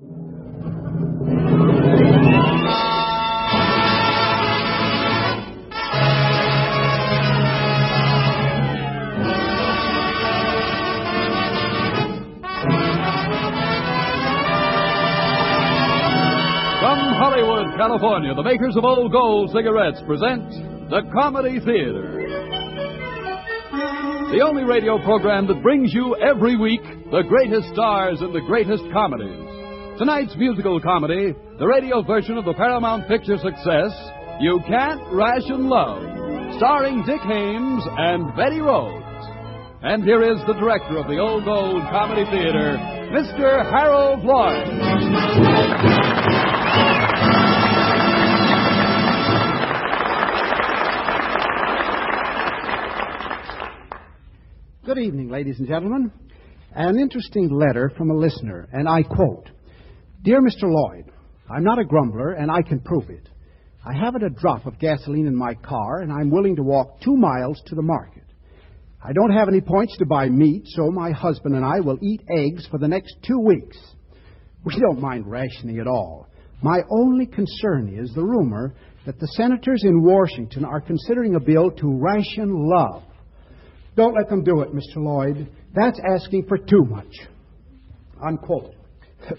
From Hollywood, California, the makers of Old Gold cigarettes present the Comedy Theater. The only radio program that brings you every week the greatest stars and the greatest comedies. Tonight's musical comedy, the radio version of the Paramount Picture success, You Can't Ration Love, starring Dick Haymes and Betty Rhodes. And here is the director of the Old Gold Comedy Theater, Mr. Harold Lloyd. Good evening, ladies and gentlemen. An interesting letter from a listener, and I quote, "Dear Mr. Lloyd, I'm not a grumbler, and I can prove it. I haven't a drop of gasoline in my car, and I'm willing to walk 2 miles to the market. I don't have any points to buy meat, so my husband and I will eat eggs for the next 2 weeks. We don't mind rationing at all. My only concern is the rumor that the senators in Washington are considering a bill to ration love. Don't let them do it, Mr. Lloyd. That's asking for too much." Unquote.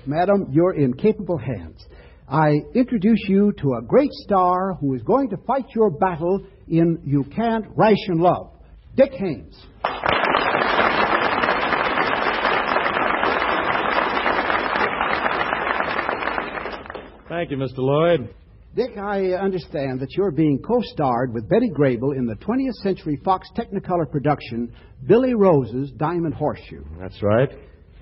Madam, you're in capable hands. I introduce you to a great star who is going to fight your battle in You Can't Ration Love, Dick Haymes. Thank you, Mr. Lloyd. Dick, I understand that you're being co-starred with Betty Grable in the 20th Century Fox Technicolor production, Billy Rose's Diamond Horseshoe. That's right.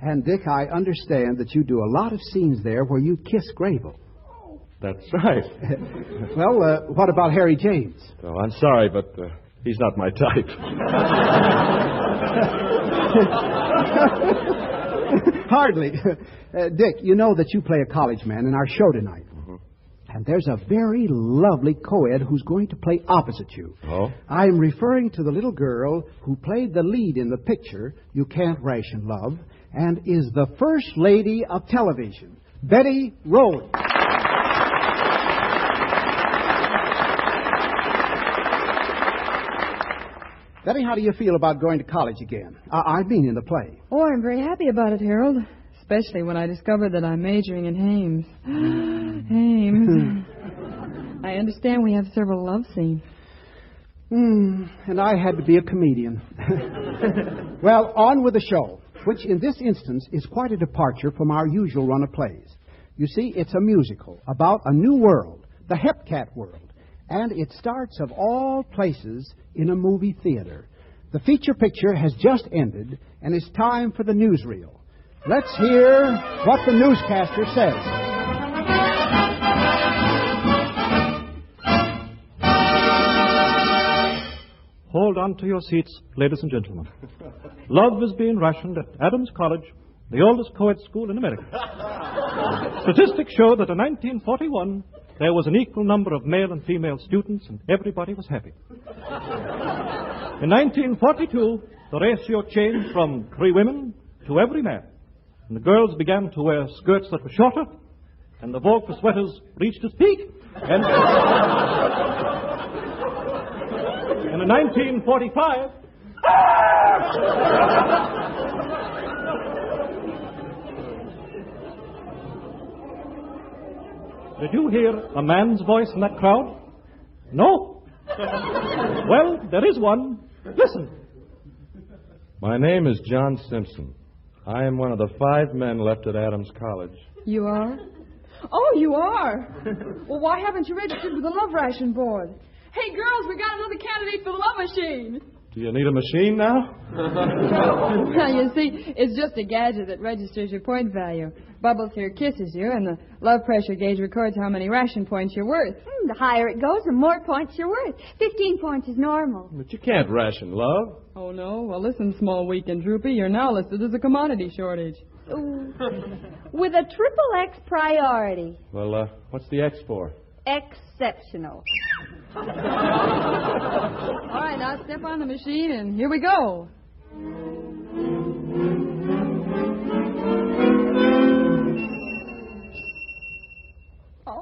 And, Dick, I understand that you do a lot of scenes there where you kiss Grable. That's right. Well, what about Harry James? Oh, I'm sorry, but he's not my type. Hardly. Dick, you know that you play a college man in our show tonight. And there's a very lovely co-ed who's going to play opposite you. Oh? I'm referring to the little girl who played the lead in the picture, You Can't Ration Love, and is the first lady of television, Betty Rhodes. Betty, how do you feel about going to college again? I mean in the play. Oh, I'm very happy about it, Harold. Especially when I discovered that I'm majoring in Haymes. Haymes. I understand we have several love scenes. And I had to be a comedian. Well, on with the show, which in this instance is quite a departure from our usual run of plays. You see, it's a musical about a new world, the Hepcat world, and it starts of all places in a movie theater. The feature picture has just ended, and it's time for the newsreel. Let's hear what the newscaster says. Hold on to your seats, ladies and gentlemen. Love is being rationed at Adams College, the oldest co-ed school in America. Statistics show that in 1941, there was an equal number of male and female students, and everybody was happy. In 1942, the ratio changed from 3 women to every man. And the girls began to wear skirts that were shorter, and the vogue for sweaters reached its peak. And in 1945... Did you hear a man's voice in that crowd? No? Well, there is one. Listen. My name is John Simpson. I am one of the 5 men left at Adams College. You are? Oh, you are? Well, why haven't you registered with the Love Ration Board? Hey, girls, we got another candidate for the Love Machine. Do you need a machine now? Well, you see, it's just a gadget that registers your point value. Bubbles here kisses you, and the love pressure gauge records how many ration points you're worth. The higher it goes, the more points you're worth. 15 points is normal. But you can't ration love. Oh, no? Well, listen, small, weak, and droopy, you're now listed as a commodity shortage. Ooh. With a triple X priority. Well, what's the X for? Exceptional. All right, now step on the machine, and here we go.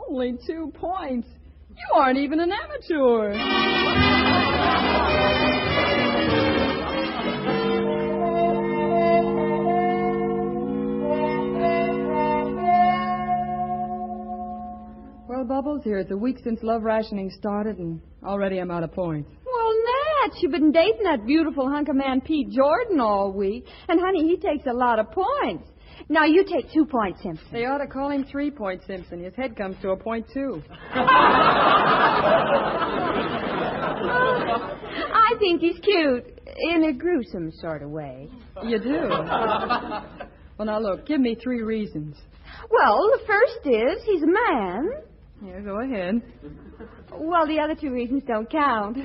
Only 2 points. You aren't even an amateur. Well, Bubbles, here it's a week since love rationing started, and already I'm out of points. Well, Nat, you've been dating that beautiful hunk of man Pete Jordan all week. And, honey, he takes a lot of points. Now, you take 2 points, Simpson. They ought to call him 3 Point Simpson. His head comes to a point, too. I think he's cute in a gruesome sort of way. You do? Well, now, look, give me 3 reasons. Well, the first is he's a man. Here, go ahead. Well, the other 2 reasons don't count.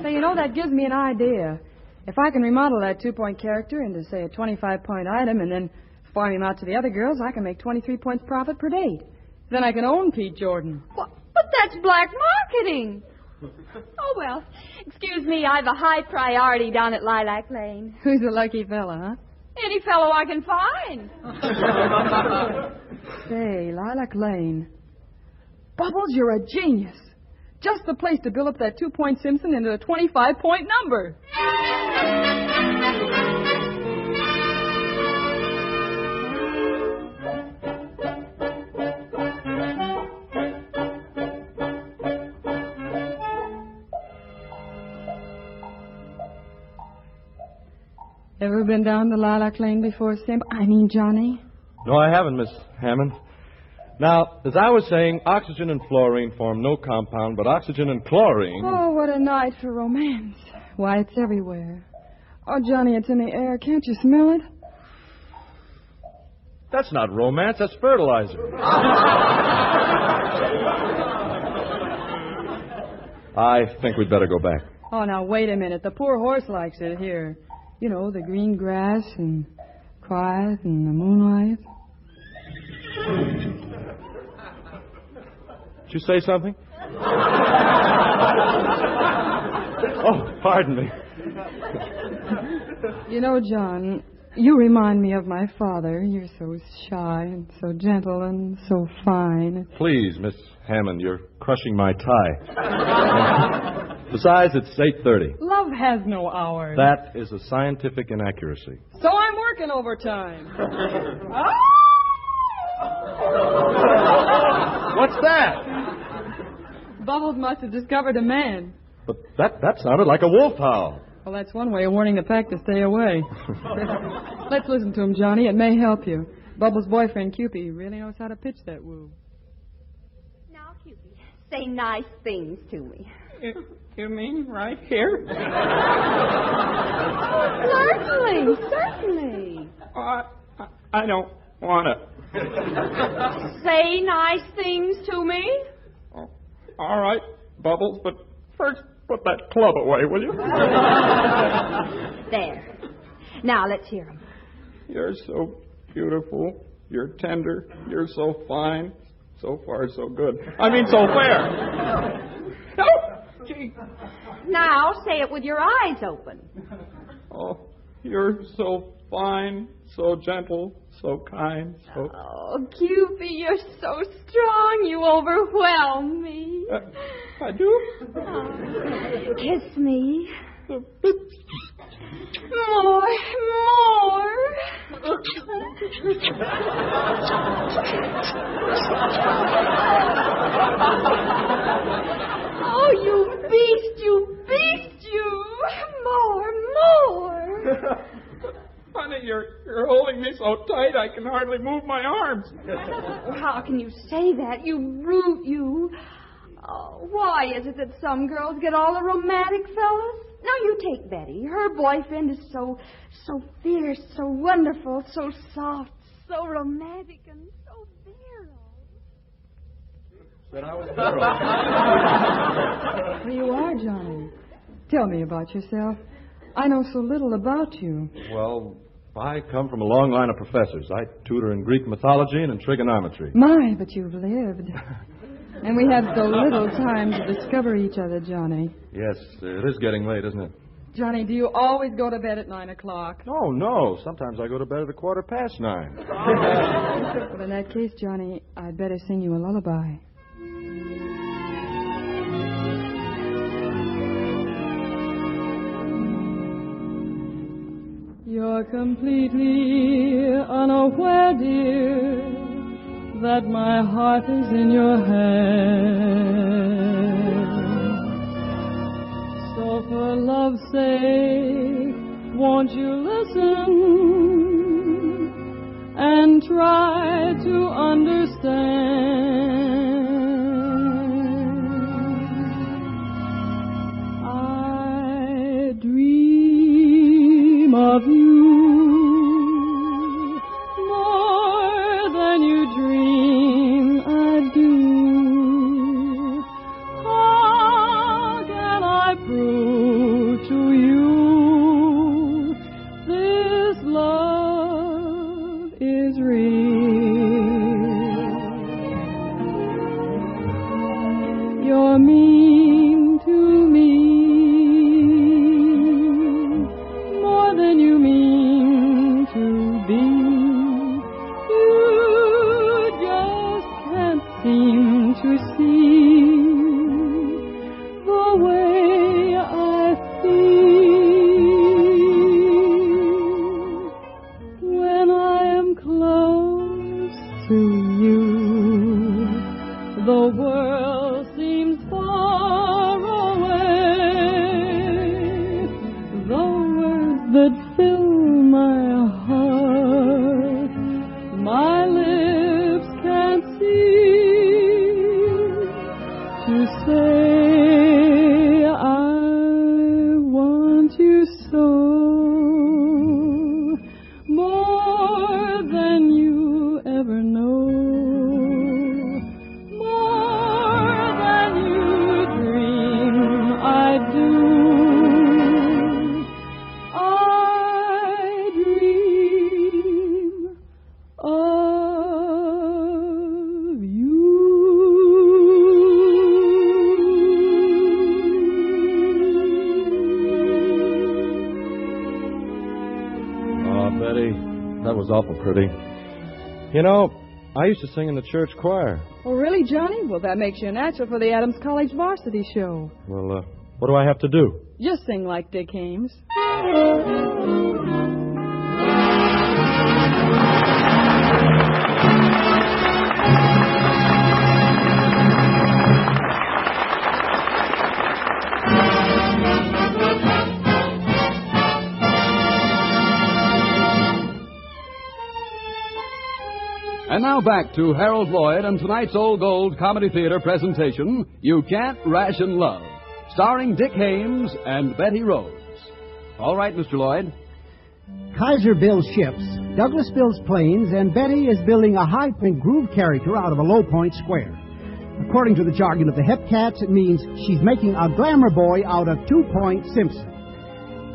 So, you know, that gives me an idea. If I can remodel that 2-point character into, say, a 25-point item and then farm him out to the other girls, I can make 23 points profit per date. Then I can own Pete Jordan. But that's black marketing. Oh, well, excuse me, I've a high priority down at Lilac Lane. Who's a lucky fella, huh? Any fellow I can find. Say, Lilac Lane. Bubbles, you're a genius. Just the place to build up that 2-point Simpson into a 25-point number. Ever been down the Lilac Lane before, Simp? I mean, Johnny? No, I haven't, Miss Hammond. Now, as I was saying, oxygen and fluorine form no compound, but oxygen and chlorine... Oh, what a night for romance. Why, it's everywhere. Oh, Johnny, it's in the air. Can't you smell it? That's not romance, that's fertilizer. I think we'd better go back. Oh, now, wait a minute. The poor horse likes it here. You know, the green grass and quiet and the moonlight. Did you say something? Oh, pardon me. You know, John, you remind me of my father. You're so shy and so gentle and so fine. Please, Miss Hammond, you're crushing my tie. Besides, it's 8:30. Love has no hours. That is a scientific inaccuracy. So I'm working overtime. What's that? Bubbles must have discovered a man. But that sounded like a wolf howl. Well, that's one way of warning the pack to stay away. Let's listen to him, Johnny. It may help you. Bubbles' boyfriend, Cupid, really knows how to pitch that woo. Now, Cupid, say nice things to me. You mean right here? Certainly. I don't want to. Say nice things to me. Oh, all right, Bubbles, but first put that club away, will you? There. Now, let's hear him. You're so beautiful. You're tender. You're so fine. So far, so good. I mean, so fair. Oh, gee. Now, say it with your eyes open. Oh, you're so fine, so gentle, so kind, so... Oh, Cupid, you're so strong. You overwhelm me. I do? Oh, kiss me. More. Oh, you beast, you. More. Honey, you're holding me so tight I can hardly move my arms. How can you say that? You brute, you. Oh, why is it that some girls get all the romantic fellas? Now, you take Betty. Her boyfriend is so fierce, so wonderful, so soft, so romantic, and so virile. Said I was virile. Here you are, Johnny. Tell me about yourself. I know so little about you. Well, I come from a long line of professors. I tutor in Greek mythology and in trigonometry. My, but you've lived. And we have so little time to discover each other, Johnny. Yes, it is getting late, isn't it? Johnny, do you always go to bed at 9 o'clock? Oh, no. Sometimes I go to bed at 9:15. Well, in that case, Johnny, I'd better sing you a lullaby. You're completely unaware, dear, that my heart is in your hand. So for love's sake, won't you listen and try to understand? I dream of you more than you dream I do. How can I prove to you this love is real? You're mean to me more than you mean to be. You just can't seem to see the way I feel when I am close to you. The world seems far away. The words that fill my heart, my lips can't seem to say I want you so, more than you ever know, more than you dream I do. I dream of you. Oh, Betty, that was awful pretty. You know, I used to sing in the church choir. Oh, really, Johnny? Well, that makes you a natural for the Adams College varsity show. Well, what do I have to do? Just sing like Dick Ames. And now back to Harold Lloyd and tonight's Old Gold Comedy Theater presentation, You Can't Ration Love, starring Dick Haymes and Betty Rose. All right, Mr. Lloyd. Kaiser builds ships, Douglas builds planes, and Betty is building a high-point groove character out of a low-point square. According to the jargon of the Hepcats, it means she's making a glamour boy out of 2-Point Simpson.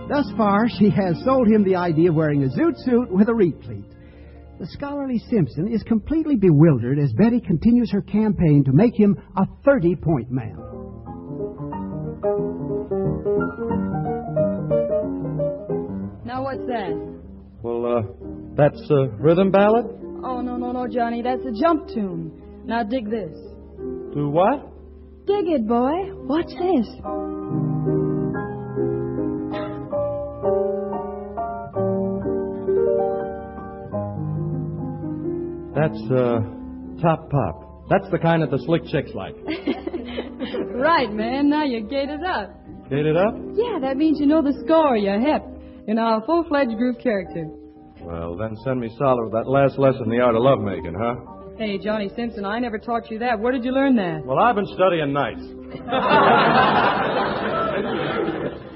Thus far, she has sold him the idea of wearing a zoot suit with a replete. The scholarly Simpson is completely bewildered as Betty continues her campaign to make him a 30-point man. Now, what's that? Well, that's a rhythm ballad? Oh, no, Johnny. That's a jump tune. Now, dig this. Do what? Dig it, boy. What's this? That's, top pop. That's the kind that the slick chicks like. Right, man. Now you're gated up. Gated up? Yeah, that means you know the score. You're hip. You're now a full-fledged groove character. Well, then send me solid with that last lesson, The Art of Lovemaking, huh? Hey, Johnny Simpson, I never taught you that. Where did you learn that? Well, I've been studying nights.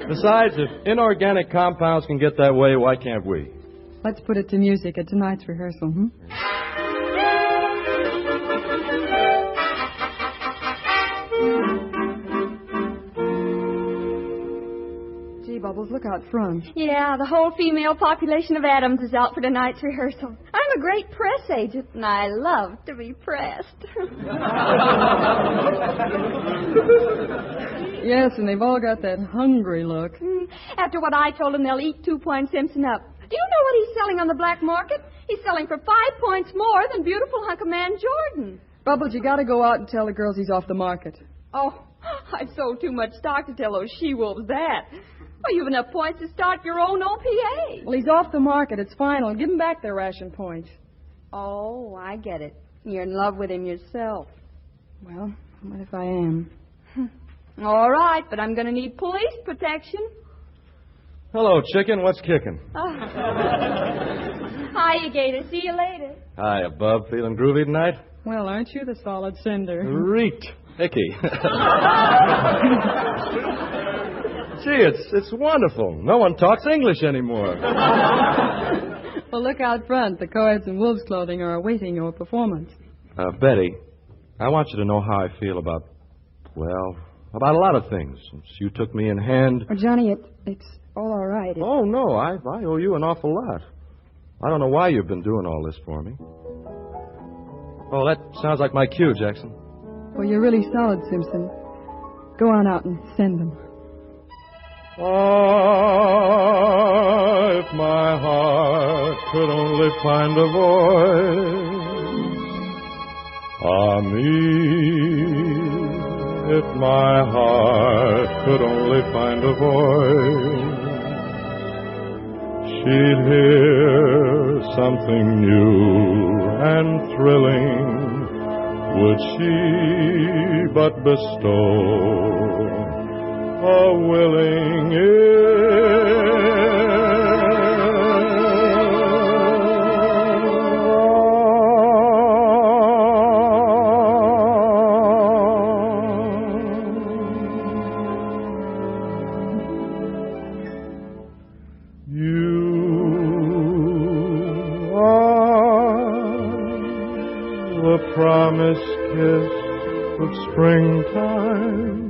Besides, if inorganic compounds can get that way, why can't we? Let's put it to music at tonight's rehearsal, Gee, Bubbles, look out front. Yeah, the whole female population of Adams is out for tonight's rehearsal. I'm a great press agent, and I love to be pressed. Yes, and they've all got that hungry look. After what I told them, they'll eat 2-point Simpson up. Do you know what he's selling on the black market? He's selling for 5 points more than beautiful hunk of man Jordan. Bubbles, you got to go out and tell the girls he's off the market. Oh, I've sold too much stock to tell those she-wolves that. Well, you've enough points to start your own OPA. Well, he's off the market. It's final. Give him back their ration points. Oh, I get it. You're in love with him yourself. Well, what if I am? All right, but I'm going to need police protection. Hello, chicken. What's kicking? Hiya, Gator. See you later. Hiya, Bub. Feeling groovy tonight? Well, aren't you the solid cinder? Reeked. Icky. Gee, it's wonderful. No one talks English anymore. Well, look out front. The co-eds in wolves' clothing are awaiting your performance. Betty, I want you to know how I feel about a lot of things. Since you took me in hand... Oh, Johnny, it's all right. Oh, no, I owe you an awful lot. I don't know why you've been doing all this for me. Oh, that sounds like my cue, Jackson. Well, you're really solid, Simpson. Go on out and send them. Ah, if my heart could only find a voice. Ah, me, if my heart could only find a voice. She'd hear something new and thrilling. Would she but bestow a willing promised kiss of springtime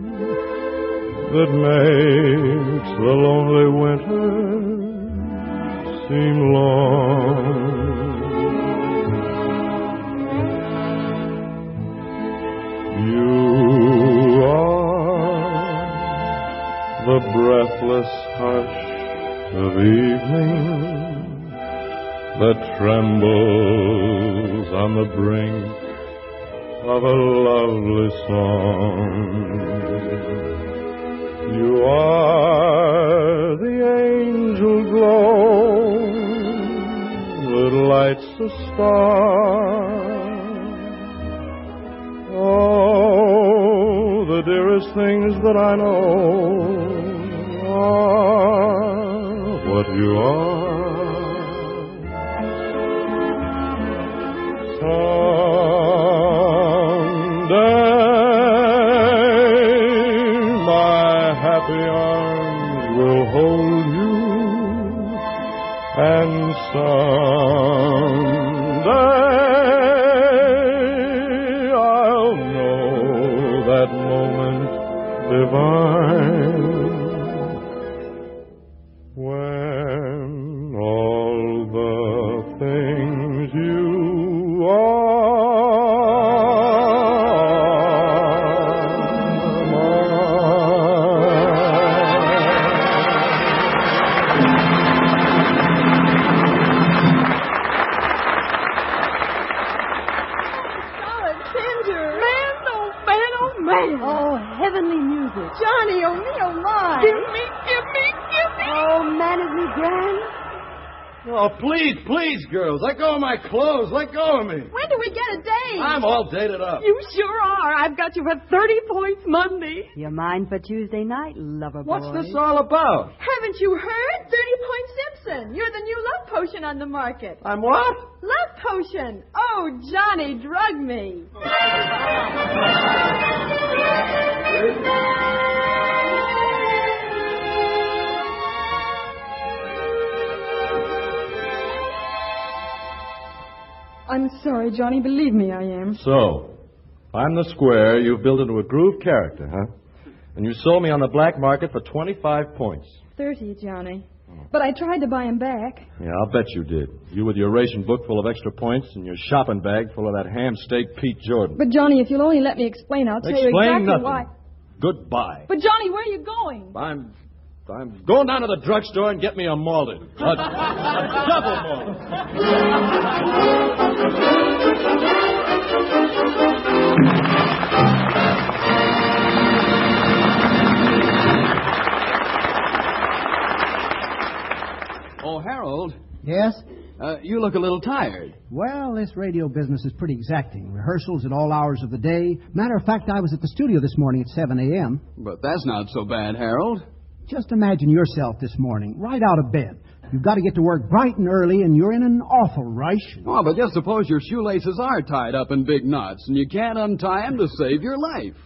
that makes the lonely winter seem long. You are the breathless hush of evening that trembles on the brink of a lovely song. You are the angel glow that lights a star. Oh, the dearest things that I know are what you are. And someday I'll know that moment divine when all the things you Johnny, oh me, oh my. Give me. Oh, man, is me grand? Oh, please, girls. Let go of my clothes. Let go of me. When do we get a date? I'm all dated up. You sure are. I've got you for 30 points Monday. You're mine for Tuesday night, lover boy. What's this all about? Haven't you heard? 30-point Simpson. You're the new love potion on the market. I'm what? Love potion. Oh, Johnny, drug me. I'm sorry, Johnny. Believe me, I am. So, I'm the square you've built into a groove character, huh? And you sold me on the black market for 25 points. 30, Johnny. But I tried to buy him back. Yeah, I'll bet you did. You with your ration book full of extra points and your shopping bag full of that ham steak Pete Jordan. But, Johnny, if you'll only let me explain, I'll tell you exactly nothing. why. Goodbye. But, Johnny, where are you going? I'm going down to the drugstore and get me a malted. A double malted. Oh, Harold, Yes? you look a little tired. Well, this radio business is pretty exacting. Rehearsals at all hours of the day. Matter of fact, I was at the studio this morning at 7 a.m. But that's not so bad, Harold. Just imagine yourself this morning, right out of bed. You've got to get to work bright and early, and you're in an awful rush. Oh, but just suppose your shoelaces are tied up in big knots, and you can't untie them to save your life.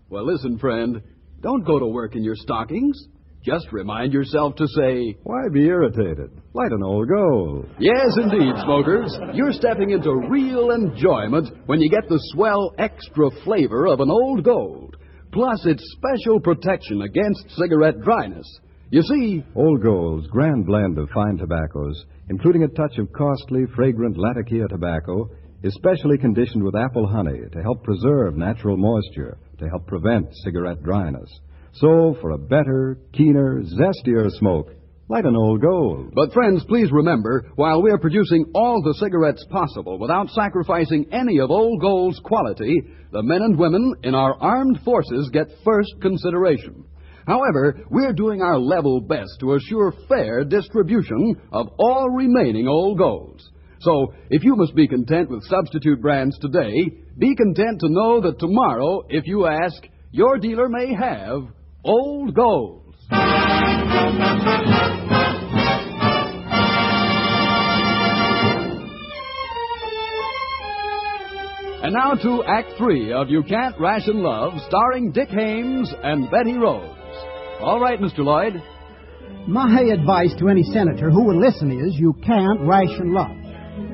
Well, listen, friend, don't go to work in your stockings. Just remind yourself to say, Why be irritated? Light an old gold. yes, indeed, smokers. You're stepping into real enjoyment when you get the swell extra flavor of an Old Gold, plus its special protection against cigarette dryness. You see, Old Gold's grand blend of fine tobaccos, including a touch of costly, fragrant Latakia tobacco, is specially conditioned with apple honey to help preserve natural moisture, to help prevent cigarette dryness. So, for a better, keener, zestier smoke, light an Old Gold. but friends, please remember, while we're producing all the cigarettes possible without sacrificing any of Old Gold's quality, the men and women in our armed forces get first consideration. However, we're doing our level best to assure fair distribution of all remaining Old Golds. So, if you must be content with substitute brands today, be content to know that tomorrow, if you ask, your dealer may have Old Golds. And now to Act 3 of You Can't Ration Love, starring Dick Haymes and Betty Rose. All right, Mr. Lloyd. My advice to any senator who will listen is you can't ration love.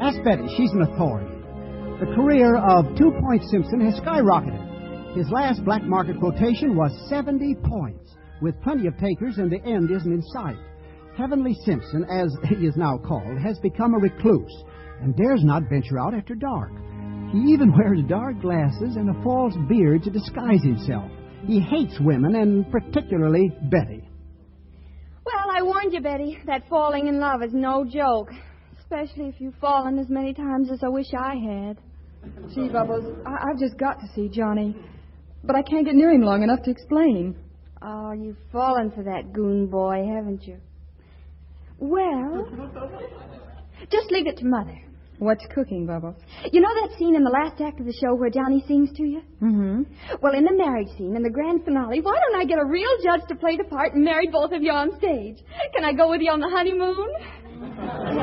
Ask Betty. She's an authority. The career of 2 Point Simpson has skyrocketed. His last black market quotation was 70 points, with plenty of takers, and the end isn't in sight. Heavenly Simpson, as he is now called, has become a recluse and dares not venture out after dark. He even wears dark glasses and a false beard to disguise himself. He hates women, and particularly Betty. Well, I warned you, Betty, that falling in love is no joke. Especially if you've fallen as many times as I wish I had. Gee, Bubbles, I've just got to see Johnny. But I can't get near him long enough to explain. Oh, you've fallen for that goon boy, haven't you? Well, just leave it to Mother. What's cooking, Bubbles? You know that scene in the last act of the show where Johnny sings to you? Mm-hmm. Well, in the marriage scene, in the grand finale, why don't I get a real judge to play the part and marry both of you on stage? Can I go with you on the honeymoon?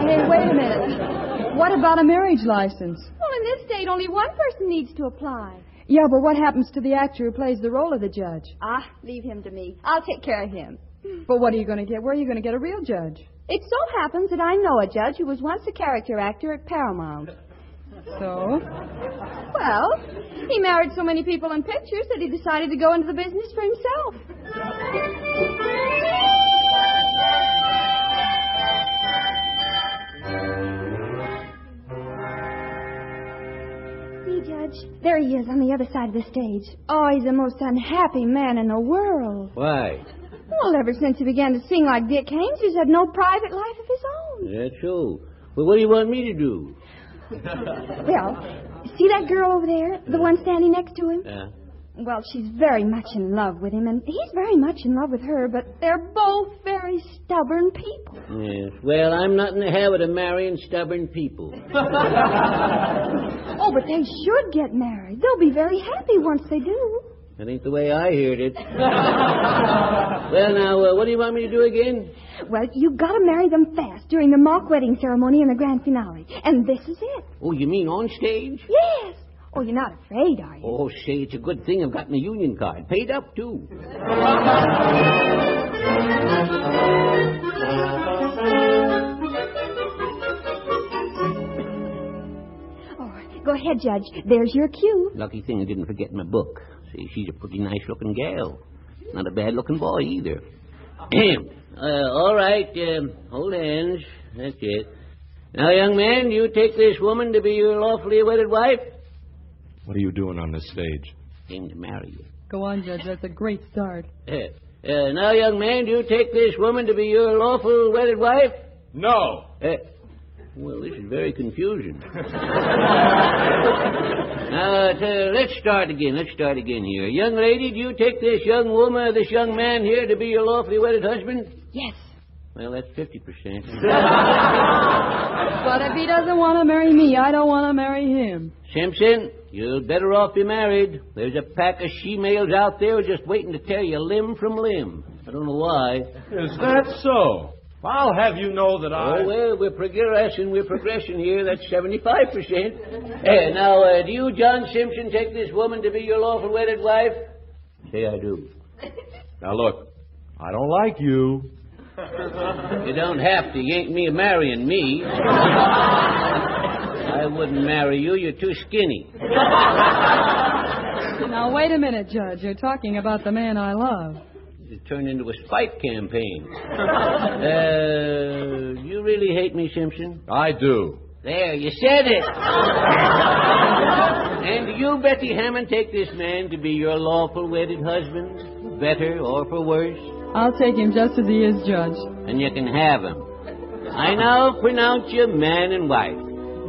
Hey, wait a minute. What about a marriage license? Well, in this state, only one person needs to apply. Yeah, but what happens to the actor who plays the role of the judge? Ah, leave him to me. I'll take care of him. But what are you going to get? Where are you going to get a real judge? It so happens that I know a judge who was once a character actor at Paramount. So? Well, he married so many people in pictures that he decided to go into the business for himself. See, Judge, there he is on the other side of the stage. Oh, he's the most unhappy man in the world. Why? Well, ever since he began to sing like Dick Haymes, he's had no private life of his own. That's so. Well, what do you want me to do? Well, see that girl over there, the one standing next to him? Yeah. Well, she's very much in love with him, and he's very much in love with her, but they're both very stubborn people. Yes. Well, I'm not in the habit of marrying stubborn people. Oh, but they should get married. They'll be very happy once they do. That ain't the way I heard it. Well, now, what do you want me to do again? Well, you've got to marry them fast during the mock wedding ceremony and the grand finale. And this is it. Oh, you mean on stage? Yes. Oh, you're not afraid, are you? Oh, say, it's a good thing I've gotten a union card. Paid up, too. Oh, go ahead, Judge. There's your cue. Lucky thing I didn't forget my book. See, she's a pretty nice-looking gal. Not a bad-looking boy, either. All right, hold hands. That's it. Now, young man, do you take this woman to be your lawfully wedded wife? What are you doing on this stage? Came to marry you. Go on, Judge. That's a great start. Now, young man, do you take this woman to be your lawful wedded wife? No. Well, this is very confusing. Now, let's start again. Here. Young lady, do you take this young woman or this young man here to be your lawfully wedded husband? Yes. Well, that's 50%. But if he doesn't want to marry me, I don't want to marry him. Simpson, you'd better off be married. There's a pack of she-males out there just waiting to tear you limb from limb. I don't know why. Is that so? I'll have you know that Oh, well, we're progressing here. That's 75%. Now, do you, John Simpson, take this woman to be your lawful wedded wife? Say I do. Now, look, I don't like you. You don't have to. You ain't me marrying me. I wouldn't marry you. You're too skinny. Now, wait a minute, Judge. You're talking about the man I love. It turned into a spite campaign. You really hate me, Simpson? I do. There, you said it. And do you, Betty Hammond, take this man to be your lawful wedded husband? For better or for worse? I'll take him just as he is, Judge. And you can have him. I now pronounce you man and wife.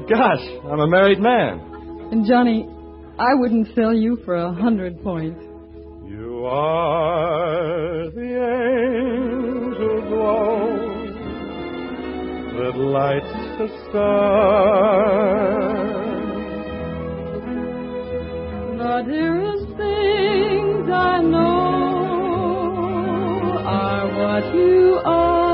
Gosh, I'm a married man. And, Johnny, I wouldn't sell you for 100 points. You are the angel glow that lights the star. The dearest things I know are what you are.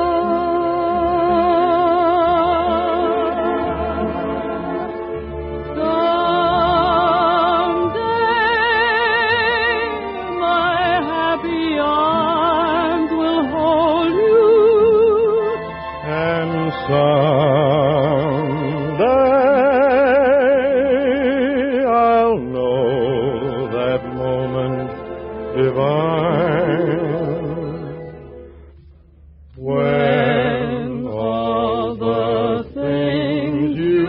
Someday I'll know that moment divine when all the things you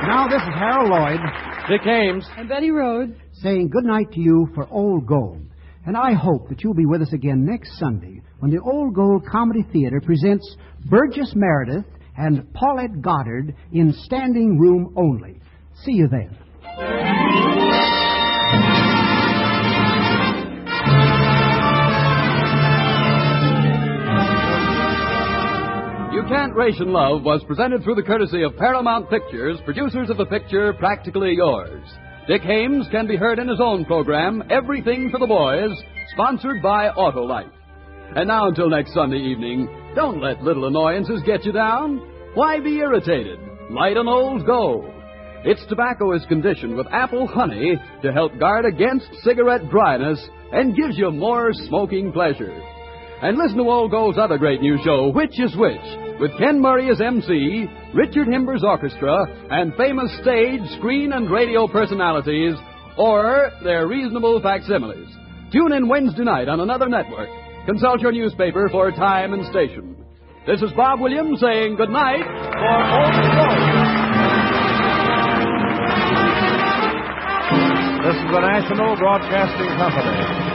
Now, this is Harold Lloyd. Dick Ames. And Betty Rhodes. Saying good night to you for Old Gold. And I hope that you'll be with us again next Sunday when the Old Gold Comedy Theater presents Burgess Meredith and Paulette Goddard in Standing Room Only. See you then. You Can't Ration Love was presented through the courtesy of Paramount Pictures, producers of the picture Practically Yours. Dick Ames can be heard in his own program, Everything for the Boys, sponsored by Autolite. And now until next Sunday evening, don't let little annoyances get you down. Why be irritated? Light an Old Gold. Its tobacco is conditioned with apple honey to help guard against cigarette dryness and gives you more smoking pleasure. And listen to Old Gold's other great new show, Which is Which, with Ken Murray as MC, Richard Himber's orchestra, and famous stage, screen, and radio personalities, or their reasonable facsimiles. Tune in Wednesday night on another network. Consult your newspaper for time and station. This is Bob Williams saying good night for Old Gold. This is the National Broadcasting Company.